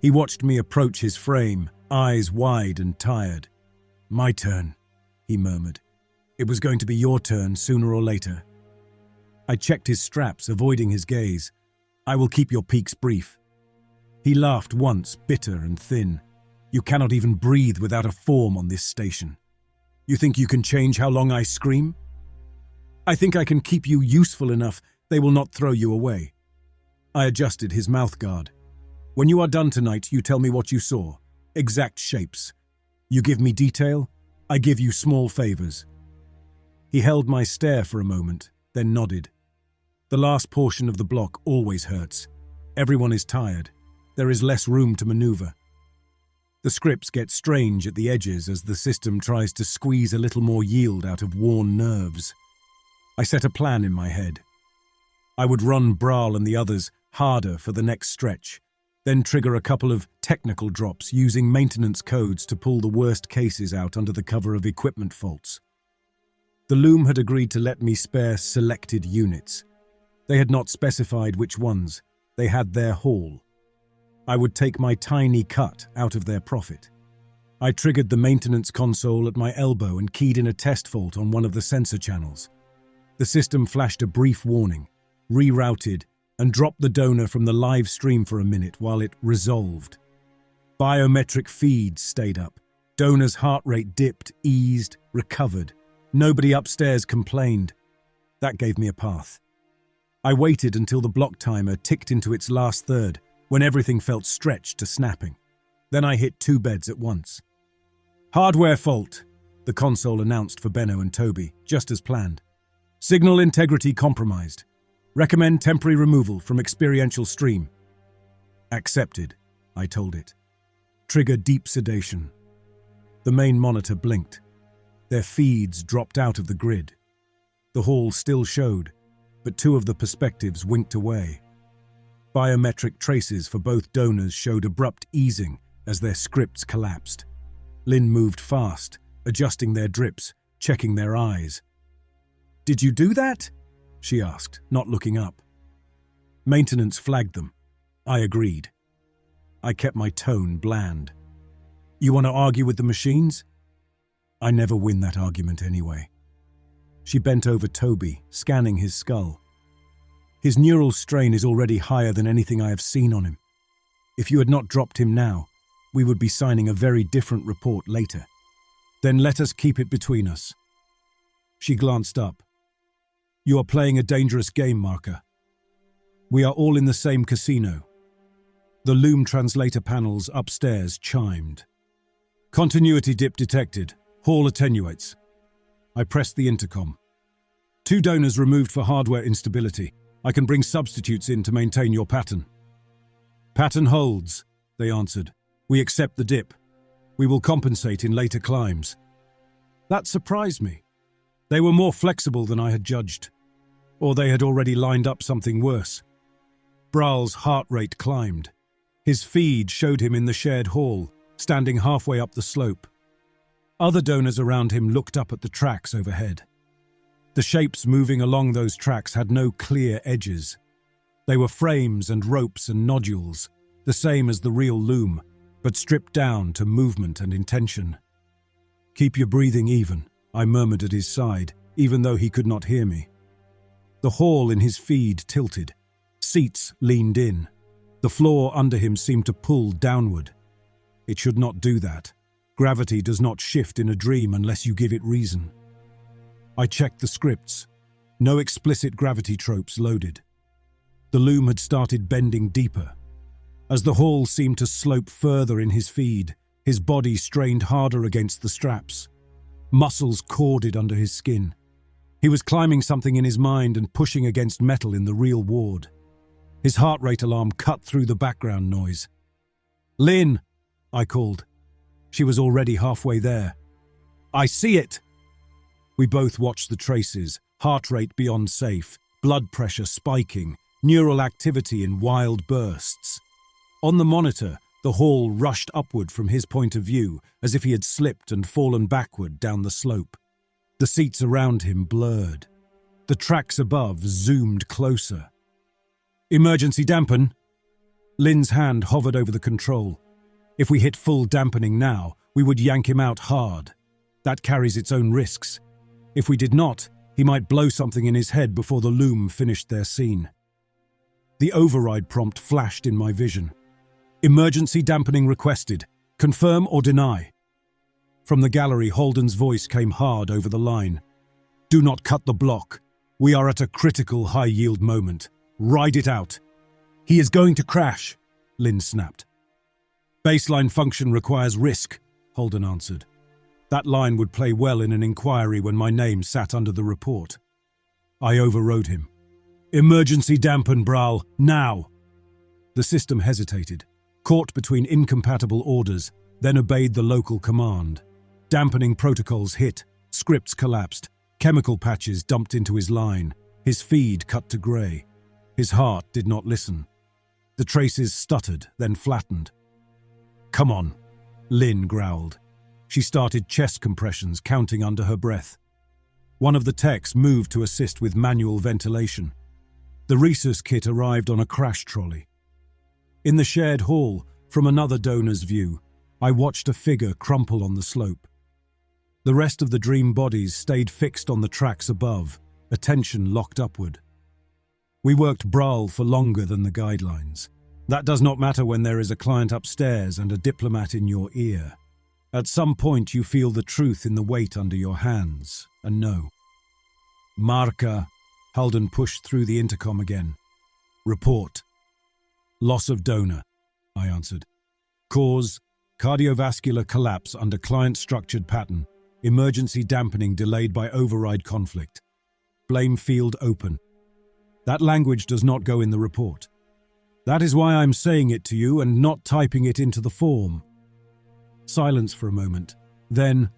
He watched me approach his frame, eyes wide and tired. "My turn," he murmured. "It was going to be your turn sooner or later." I checked his straps, avoiding his gaze. "I will keep your peaks brief." He laughed once, bitter and thin. "You cannot even breathe without a form on this station. You think you can change how long I scream?" I think I can keep you useful enough they will not throw you away. I adjusted his mouth guard. When you are done tonight, you tell me what you saw. Exact shapes. You give me detail, I give you small favors. He held my stare for a moment, then nodded. The last portion of the block always hurts. Everyone is tired. There is less room to maneuver. The scripts get strange at the edges as the system tries to squeeze a little more yield out of worn nerves. I set a plan in my head. I would run Brawl and the others harder for the next stretch, then trigger a couple of technical drops using maintenance codes to pull the worst cases out under the cover of equipment faults. The Loom had agreed to let me spare selected units. They had not specified which ones. They had their haul. I would take my tiny cut out of their profit. I triggered the maintenance console at my elbow and keyed in a test fault on one of the sensor channels. The system flashed a brief warning, rerouted, and dropped the donor from the live stream for a minute while it resolved. Biometric feeds stayed up. Donor's heart rate dipped, eased, recovered. Nobody upstairs complained. That gave me a path. I waited until the block timer ticked into its last third, when everything felt stretched to snapping. Then I hit 2 beds at once. Hardware fault, the console announced for Benno and Toby, just as planned. Signal integrity compromised. Recommend temporary removal from experiential stream. Accepted, I told it. Trigger deep sedation. The main monitor blinked. Their feeds dropped out of the grid. The hall still showed, but 2 of the perspectives winked away. Biometric traces for both donors showed abrupt easing as their scripts collapsed. Lynn moved fast, adjusting their drips, checking their eyes. Did you do that? She asked, not looking up. Maintenance flagged them. I agreed. I kept my tone bland. You want to argue with the machines? I never win that argument anyway. She bent over Toby, scanning his skull. His neural strain is already higher than anything I have seen on him. If you had not dropped him now, we would be signing a very different report later. Then let us keep it between us. She glanced up. You are playing a dangerous game, Marker. We are all in the same casino. The Loom translator panels upstairs chimed. Continuity dip detected. Hall attenuates. I pressed the intercom. 2 donors removed for hardware instability. I can bring substitutes in to maintain your pattern. Pattern holds, they answered. We accept the dip. We will compensate in later climbs. That surprised me. They were more flexible than I had judged. Or they had already lined up something worse. Brawl's heart rate climbed. His feed showed him in the shared hall, standing halfway up the slope. Other donors around him looked up at the tracks overhead. The shapes moving along those tracks had no clear edges. They were frames and ropes and nodules, the same as the real Loom, but stripped down to movement and intention. Keep your breathing even, I murmured at his side, even though he could not hear me. The hall in his feed tilted. Seats leaned in. The floor under him seemed to pull downward. It should not do that. Gravity does not shift in a dream unless you give it reason. I checked the scripts. No explicit gravity tropes loaded. The Loom had started bending deeper. As the hall seemed to slope further in his feed, his body strained harder against the straps. Muscles corded under his skin. He was climbing something in his mind and pushing against metal in the real ward. His heart rate alarm cut through the background noise. Lynn, I called. She was already halfway there. I see it! We both watched the traces, heart rate beyond safe, blood pressure spiking, neural activity in wild bursts. On the monitor, the hall rushed upward from his point of view, as if he had slipped and fallen backward down the slope. The seats around him blurred. The tracks above zoomed closer. Emergency dampen. Lynn's hand hovered over the control. If we hit full dampening now, we would yank him out hard. That carries its own risks. If we did not, he might blow something in his head before the Loom finished their scene. The override prompt flashed in my vision. Emergency dampening requested. Confirm or deny. From the gallery, Holden's voice came hard over the line. Do not cut the block. We are at a critical high-yield moment. Ride it out. He is going to crash, Lynn snapped. Baseline function requires risk, Holden answered. That line would play well in an inquiry when my name sat under the report. I overrode him. Emergency dampen, Braal, now! The system hesitated, caught between incompatible orders, then obeyed the local command. Dampening protocols hit, scripts collapsed, chemical patches dumped into his line, his feed cut to grey. His heart did not listen. The traces stuttered, then flattened. Come on, Lynn growled. She started chest compressions, counting under her breath. One of the techs moved to assist with manual ventilation. The resus kit arrived on a crash trolley. In the shared hall, from another donor's view, I watched a figure crumple on the slope. The rest of the dream bodies stayed fixed on the tracks above, attention locked upward. We worked Braal for longer than the guidelines. That does not matter when there is a client upstairs and a diplomat in your ear. At some point you feel the truth in the weight under your hands, and know. Marca, Holden pushed through the intercom again. Report. Loss of donor, I answered. Cause, cardiovascular collapse under client-structured pattern. Emergency dampening delayed by override conflict. Blame field open. That language does not go in the report. That is why I'm saying it to you and not typing it into the form. Silence for a moment. Then,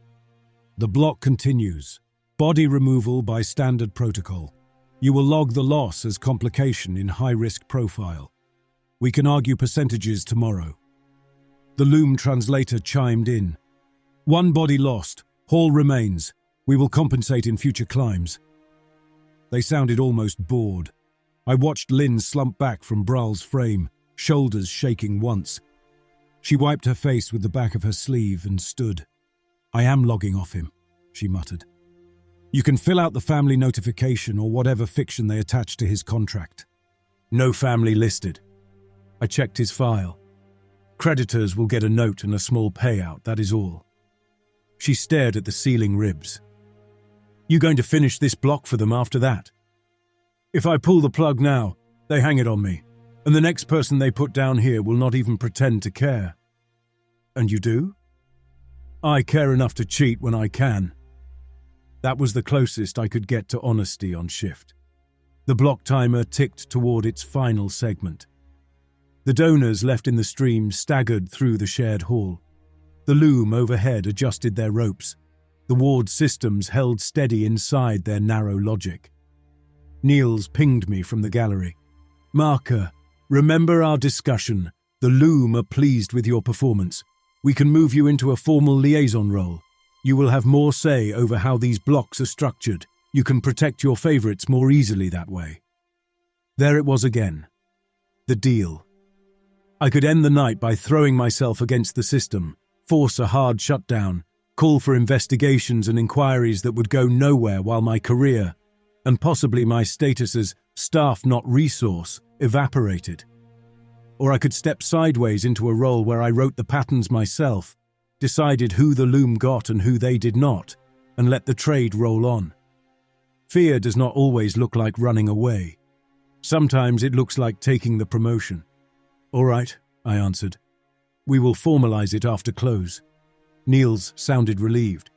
the block continues. Body removal by standard protocol. You will log the loss as complication in high-risk profile. We can argue percentages tomorrow. The Loom translator chimed in. One body lost. Hall remains. We will compensate in future climbs. They sounded almost bored. I watched Lynn slump back from Braal's frame, shoulders shaking once. She wiped her face with the back of her sleeve and stood. I am logging off him, she muttered. You can fill out the family notification or whatever fiction they attach to his contract. No family listed. I checked his file. Creditors will get a note and a small payout, that is all. She stared at the ceiling ribs. You going to finish this block for them after that? If I pull the plug now, they hang it on me, and the next person they put down here will not even pretend to care. And you do? I care enough to cheat when I can. That was the closest I could get to honesty on shift. The block timer ticked toward its final segment. The donors left in the stream staggered through the shared hall. The Loom overhead adjusted their ropes. The ward systems held steady inside their narrow logic. Niels pinged me from the gallery. Marker, remember our discussion. The Loom are pleased with your performance. We can move you into a formal liaison role. You will have more say over how these blocks are structured. You can protect your favorites more easily that way. There it was again. The deal. I could end the night by throwing myself against the system, force a hard shutdown, call for investigations and inquiries that would go nowhere while my career, and possibly my status as staff not resource, evaporated. Or I could step sideways into a role where I wrote the patterns myself, decided who the Loom got and who they did not, and let the trade roll on. Fear does not always look like running away. Sometimes it looks like taking the promotion. All right, I answered. We will formalize it after close. Niels sounded relieved.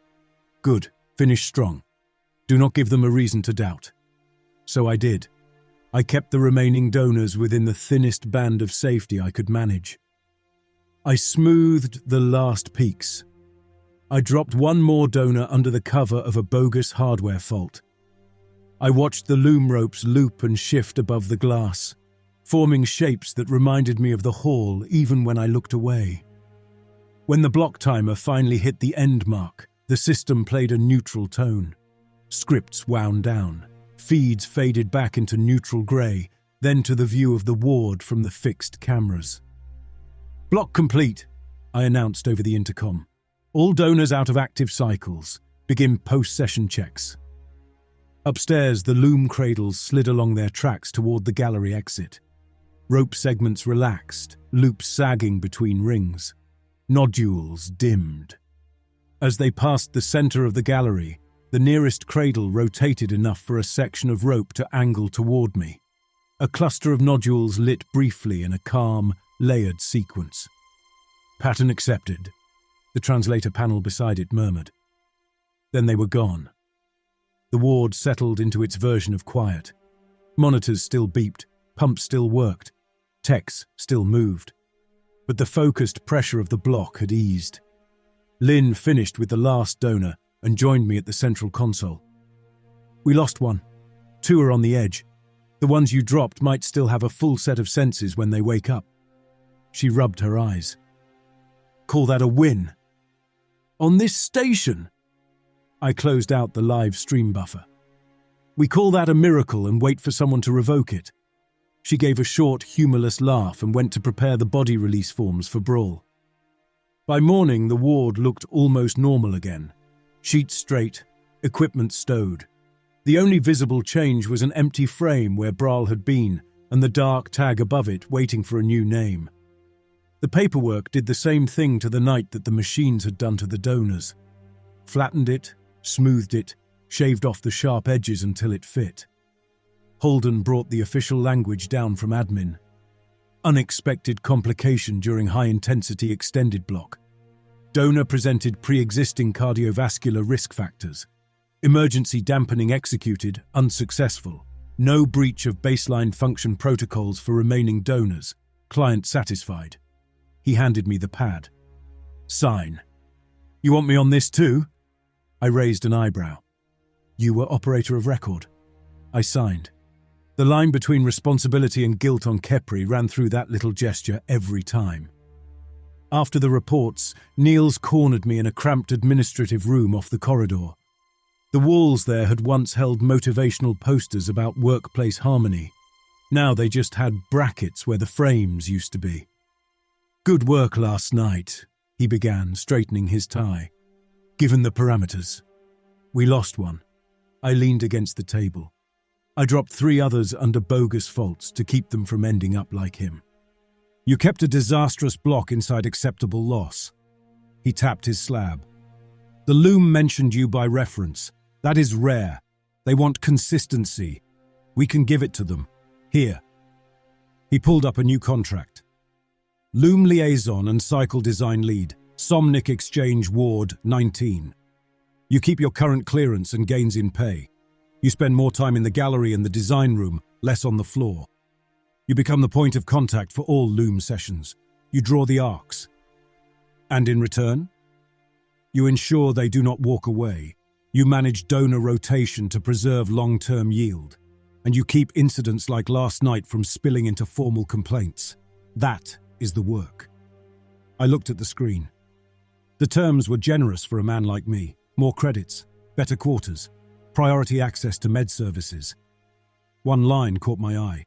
Good, finish strong. Do not give them a reason to doubt. So I did. I kept the remaining donors within the thinnest band of safety I could manage. I smoothed the last peaks. I dropped one more donor under the cover of a bogus hardware fault. I watched the Loom ropes loop and shift above the glass, forming shapes that reminded me of the hall even when I looked away. When the block timer finally hit the end mark, the system played a neutral tone. Scripts wound down, feeds faded back into neutral grey, then to the view of the ward from the fixed cameras. Block complete, I announced over the intercom. All donors out of active cycles. Begin post-session checks. Upstairs, the Loom cradles slid along their tracks toward the gallery exit. Rope segments relaxed, loops sagging between rings. Nodules dimmed. As they passed the center of the gallery, The nearest cradle rotated enough for a section of rope to angle toward me. A cluster of nodules lit briefly in a calm, layered sequence. "Pattern accepted," the translator panel beside it murmured. Then they were gone. The ward settled into its version of quiet. Monitors still beeped, pumps still worked, techs still moved. But the focused pressure of the block had eased. Lynn finished with the last donor and joined me at the central console. "We lost one. 2 are on the edge. The ones you dropped might still have a full set of senses when they wake up." She rubbed her eyes. "Call that a win?" "On this station?" I closed out the live stream buffer. "We call that a miracle and wait for someone to revoke it." She gave a short, humorless laugh and went to prepare the body release forms for Brawl. By morning, the ward looked almost normal again. Sheets straight, equipment stowed. The only visible change was an empty frame where Brawl had been and the dark tag above it waiting for a new name. The paperwork did the same thing to the night that the machines had done to the donors. Flattened it, smoothed it, shaved off the sharp edges until it fit. Holden brought the official language down from admin. Unexpected complication during high-intensity extended block. Donor presented pre-existing cardiovascular risk factors. Emergency dampening executed, unsuccessful. No breach of baseline function protocols for remaining donors. Client satisfied. He handed me the pad. "Sign." "You want me on this too?" I raised an eyebrow. "You were operator of record." I signed. The line between responsibility and guilt on Khepri ran through that little gesture every time. After the reports, Niels cornered me in a cramped administrative room off the corridor. The walls there had once held motivational posters about workplace harmony. Now they just had brackets where the frames used to be. "Good work last night," he began, straightening his tie. "Given the parameters. We lost one." I leaned against the table. I dropped 3 others under bogus faults to keep them from ending up like him. "You kept a disastrous block inside acceptable loss." He tapped his slab. "The Loom mentioned you by reference. That is rare. They want consistency. We can give it to them. Here." He pulled up a new contract. "Loom Liaison and Cycle Design Lead, Somnic Exchange Ward 19. You keep your current clearance and gains in pay. You spend more time in the gallery and the design room, less on the floor. You become the point of contact for all Loom sessions. You draw the arcs. And in return, you ensure they do not walk away. You manage donor rotation to preserve long-term yield. And you keep incidents like last night from spilling into formal complaints. That is the work." I looked at the screen. The terms were generous for a man like me. More credits, better quarters, priority access to med services. One line caught my eye.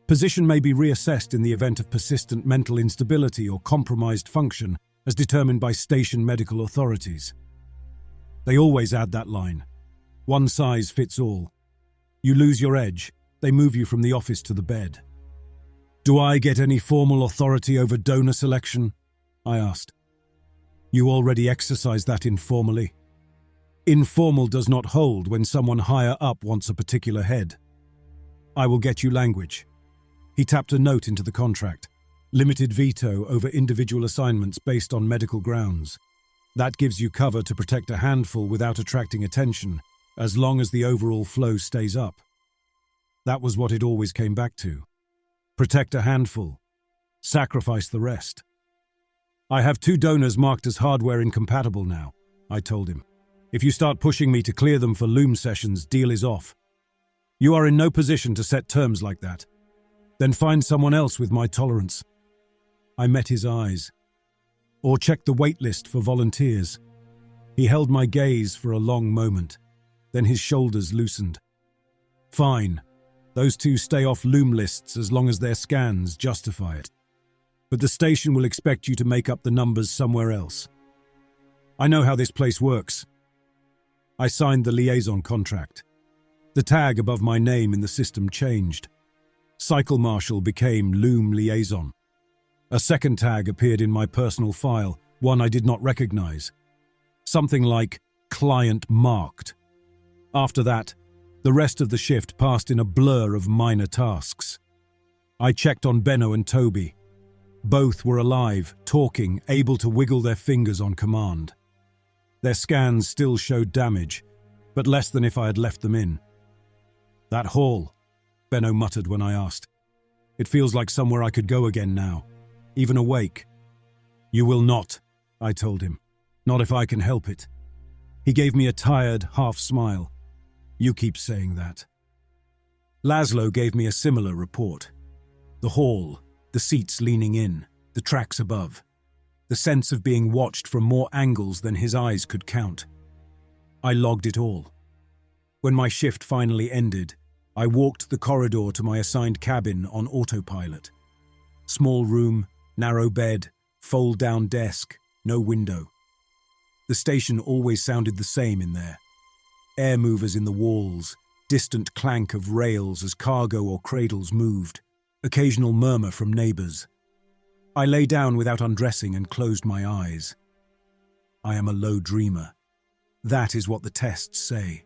"Position may be reassessed in the event of persistent mental instability or compromised function as determined by station medical authorities." They always add that line. One size fits all. You lose your edge, they move you from the office to the bed. "Do I get any formal authority over donor selection?" I asked. "You already exercise that informally." "Informal does not hold when someone higher up wants a particular head." "I will get you language." He tapped a note into the contract. "Limited veto over individual assignments based on medical grounds. That gives you cover to protect a handful without attracting attention, as long as the overall flow stays up." That was what it always came back to. Protect a handful. Sacrifice the rest. "I have 2 donors marked as hardware incompatible now," I told him. "If you start pushing me to clear them for Loom sessions, deal is off." "You are in no position to set terms like that." "Then find someone else with my tolerance." I met his eyes. "Or check the wait list for volunteers." He held my gaze for a long moment. Then his shoulders loosened. "Fine. Those 2 stay off Loom lists as long as their scans justify it. But the station will expect you to make up the numbers somewhere else. I know how this place works." I signed the Liaison contract. The tag above my name in the system changed. Cycle Marshal became Loom Liaison. A second tag appeared in my personal file, one I did not recognize. Something like client marked. After that, the rest of the shift passed in a blur of minor tasks. I checked on Benno and Toby. Both were alive, talking, able to wiggle their fingers on command. Their scans still showed damage, but less than if I had left them in. "That hall," Benno muttered when I asked. "It feels like somewhere I could go again now, even awake." "You will not," I told him. "Not if I can help it." He gave me a tired, half smile. "You keep saying that." Laszlo gave me a similar report. The hall, the seats leaning in, the tracks above. The sense of being watched from more angles than his eyes could count. I logged it all. When my shift finally ended, I walked the corridor to my assigned cabin on autopilot. Small room, narrow bed, fold-down desk, no window. The station always sounded the same in there. Air movers in the walls, distant clank of rails as cargo or cradles moved, occasional murmur from neighbors. I lay down without undressing and closed my eyes. I am a low dreamer. That is what the tests say.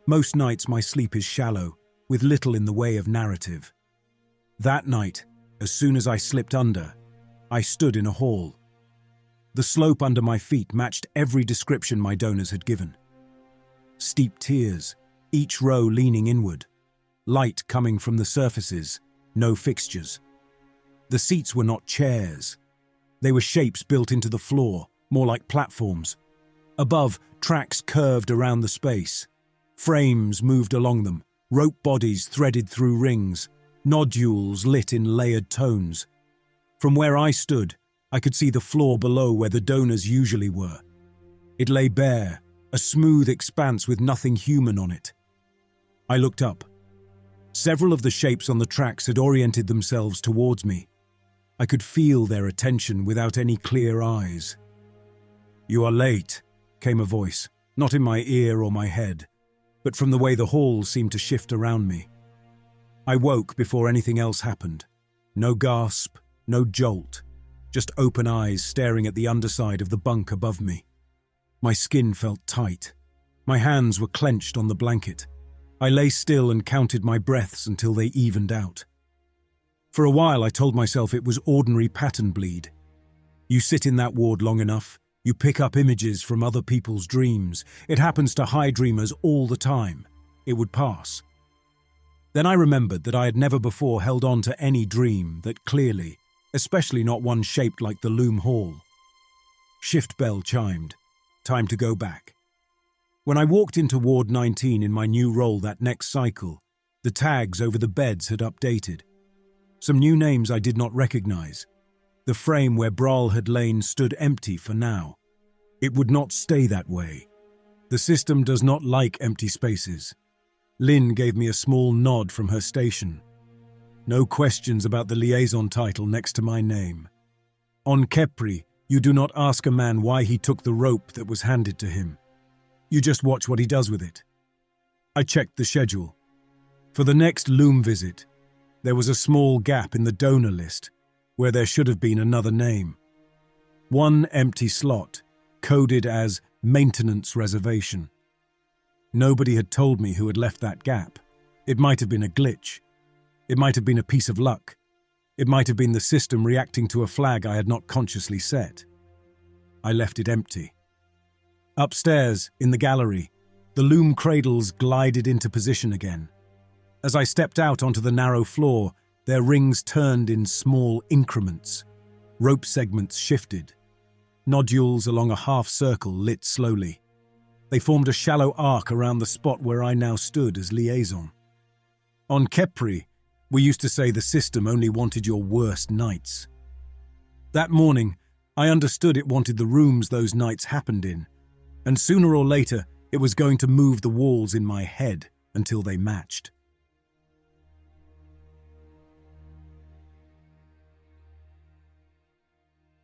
Most nights my sleep is shallow, with little in the way of narrative. That night, as soon as I slipped under, I stood in a hall. The slope under my feet matched every description my donors had given. Steep tiers, each row leaning inward. Light coming from the surfaces, no fixtures. The seats were not chairs. They were shapes built into the floor, more like platforms. Above, tracks curved around the space. Frames moved along them, rope bodies threaded through rings, nodules lit in layered tones. From where I stood, I could see the floor below where the donors usually were. It lay bare, a smooth expanse with nothing human on it. I looked up. Several of the shapes on the tracks had oriented themselves towards me. I could feel their attention without any clear eyes. "You are late," came a voice, not in my ear or my head, but from the way the hall seemed to shift around me. I woke before anything else happened. No gasp, no jolt, just open eyes staring at the underside of the bunk above me. My skin felt tight. My hands were clenched on the blanket. I lay still and counted my breaths until they evened out. For a while I told myself it was ordinary pattern bleed. You sit in that ward long enough, you pick up images from other people's dreams. It happens to high dreamers all the time. It would pass. Then I remembered that I had never before held on to any dream that clearly, especially not one shaped like the Loom hall. Shift bell chimed. Time to go back. When I walked into Ward 19 in my new role that next cycle, the tags over the beds had updated. Some new names I did not recognize. The frame where Brawl had lain stood empty for now. It would not stay that way. The system does not like empty spaces. Lynn gave me a small nod from her station. No questions about the Liaison title next to my name. On Khepri, you do not ask a man why he took the rope that was handed to him. You just watch what he does with it. I checked the schedule. For the next Loom visit, there was a small gap in the donor list where there should have been another name. One empty slot, coded as maintenance reservation. Nobody had told me who had left that gap. It might have been a glitch. It might have been a piece of luck. It might have been the system reacting to a flag I had not consciously set. I left it empty. Upstairs, in the gallery, the Loom cradles glided into position again. As I stepped out onto the narrow floor, their rings turned in small increments. Rope segments shifted. Nodules along a half circle lit slowly. They formed a shallow arc around the spot where I now stood as Liaison. On Khepri, we used to say the system only wanted your worst nights. That morning, I understood it wanted the rooms those nights happened in, and sooner or later, it was going to move the walls in my head until they matched.